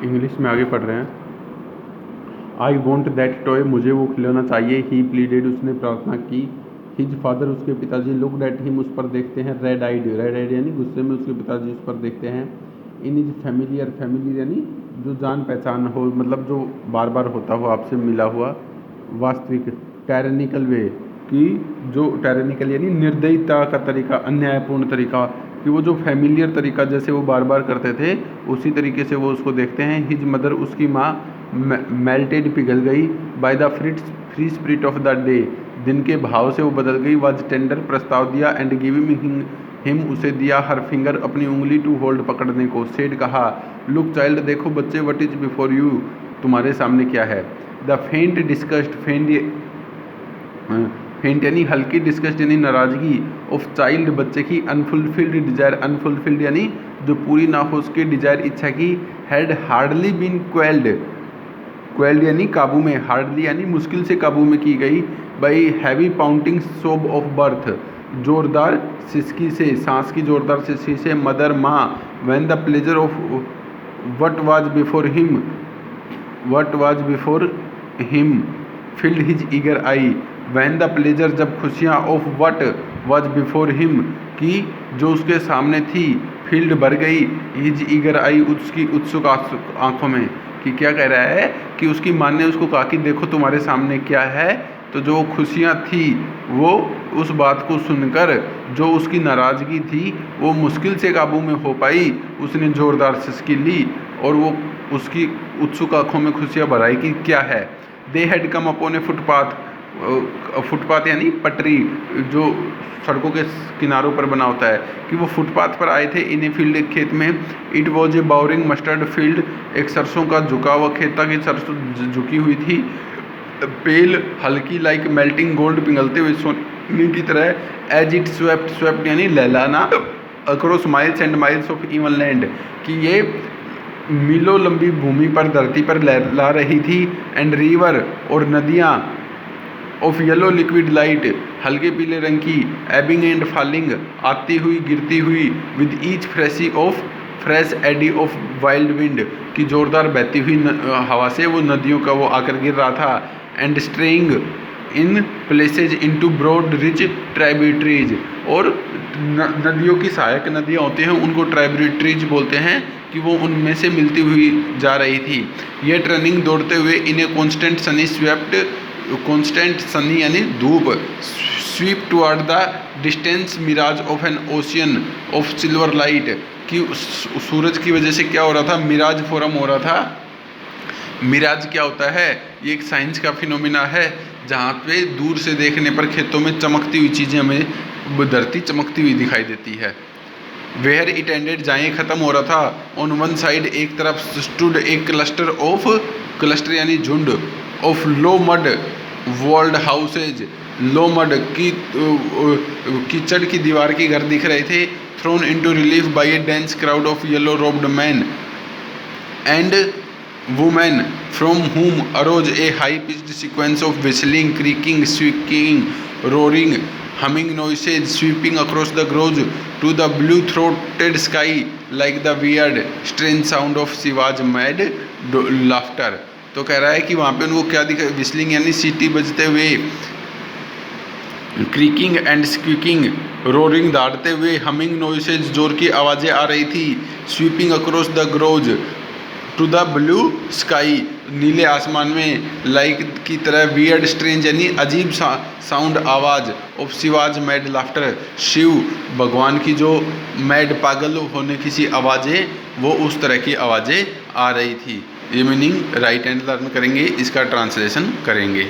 English में आगे पढ़ रहे हैं। आई वॉन्ट दैट टॉय, मुझे वो खिलौना चाहिए। ही प्लीडेड, उसने प्रार्थना की। हिज फादर, उसके पिताजी, लुक्ड एट हिम, उस पर देखते हैं। रेड आइड यानी गुस्से में उसके पिताजी उस पर देखते हैं। इन इज फैमिलियर यानी जो जान पहचान हो, मतलब जो बार बार होता हो, आपसे मिला हुआ वास्तविक। टायरेनिकल वे, कि जो टायरेनिकल यानी निर्दयता का तरीका, अन्यायपूर्ण तरीका, कि वो जो फैमिलियर तरीका जैसे वो बार बार करते थे उसी तरीके से वो उसको देखते हैं। हिज मदर, उसकी माँ, मेल्टेड, पिघल गई। By the free spirit of the day, दिन के भाव से वो बदल गई। वाज टेंडर, प्रस्ताव दिया। एंड गिविंग हिम, उसे दिया। हर फिंगर, अपनी उंगली। टू होल्ड, पकड़ने को। सेड, कहा। लुक चाइल्ड, देखो बच्चे। व्हाट इज बिफोर यू, तुम्हारे सामने क्या है। द फेंट डिस्कस्ड, फेंट यानी हल्की, डिस्कस्ड यानी नाराजगी। ऑफ चाइल्ड, बच्चे की। अनफुलफिल्ड डिजायर, अनफुलफिल्ड यानी जो पूरी ना हो उसकी डिजायर, इच्छा की। हैड हार्डली बीन क्वेल्ड यानी काबू में। हार्डली यानी मुश्किल से काबू में की गई। बाई हैवी पाउंटिंग सोब ऑफ बर्थ, जोरदार सिसकी से, सांस की जोरदार सिसकी से। मदर, माँ। When the pleasure of what was before him field his eager I. When the pleasure, जब खुशियाँ। Of what was before him, की जो उसके सामने थी। फील्ड, भर गई। हिज ईगर आई, उसकी उत्सुक आंखों में। कि क्या कह रहा है कि उसकी माँ ने उसको कहा कि देखो तुम्हारे सामने क्या है। तो जो खुशियाँ थी वो उस बात को सुनकर, जो उसकी नाराज़गी थी वो मुश्किल से काबू में हो पाई। उसने ज़ोरदार सिसकी ली और वो उसकी उत्सुक आंखों में खुशियाँ भर आई कि क्या है। They had come upon A footpath यानी पटरी, जो सड़कों के किनारों पर बना होता है, कि वो फुटपाथ पर आए थे। इन ए फील्ड, एक खेत में। It was a bowering mustard field, एक सरसों का झुका हुआ खेत था कि सरसों झुकी हुई थी। पेल, हल्की, लाइक मेल्टिंग गोल्ड, पिघलते हुए सोने की तरह। एज इट स्वेप्ट यानी लहलाना। Across miles and miles of even land, कि ये मीलों लंबी भूमि पर, धरती पर लहला रही थी। एंड रिवर, और नदियाँ। ऑफ येलो लिक्विड लाइट, हल्के पीले रंग की। एबिंग एंड फॉलिंग, आती हुई, गिरती हुई। With each fresh eddy of wild wind, की जोरदार बहती हुई हवा से वो नदियों का वो आकर गिर रहा था। And straying in places into broad rich tributaries, और नदियों की सहायक नदियाँ होती हैं उनको ट्राइब्यूटरीज बोलते हैं, कि वो उनमें से मिलती हुई जा रही थी। ये रनिंग, दौड़ते हुए। In a constant sunny swept, constant sunny यानी धूप। Sweep toward the distance mirage of an ocean of silver light, कि सूरज की वजह से क्या हो रहा था, मिराज फॉर्म हो रहा था। मिराज क्या होता है, ये एक साइंस का फिनोमिना है जहाँ पे दूर से देखने पर खेतों में चमकती हुई चीज़ें हमें धरती चमकती हुई दिखाई देती है। वेयर इट एंडेड, जहाँ ख़त्म हो रहा था। ऑन वन साइड, एक तरफ। स्टूड, एक क्लस्टर यानी झुंड। Of low mud walled houses, low mud की कीचड़ की दीवार की घर दिख रहे थे। Thrown into relief by a dense crowd of yellow robed men and women, from whom arose a high pitched sequence of whistling, creaking, squeaking, roaring, humming noises sweeping across the groves to the blue-throated sky like the weird, strange sound of Shiva's mad laughter। तो कह रहा है कि वहाँ पे उनको क्या दिखा, विस्लिंग यानी सीटी बजते हुए, क्रीकिंग एंड स्क्वीकिंग, रोरिंग दौड़ते हुए, हमिंग नॉइसेज जोर की आवाज़ें आ रही थी, sweeping across the groves to the blue sky, नीले आसमान में, लाइक की तरह, वियर्ड स्ट्रेंज यानी अजीब साउंड आवाज़, of Shiva's mad laughter, Shiv भगवान की जो मैड पागल होने की सी आवाज़ें, वो उस तरह की आवाज़ें आ रही थी। ये मीनिंग राइट एंड लर्न करेंगे, इसका ट्रांसलेशन करेंगे।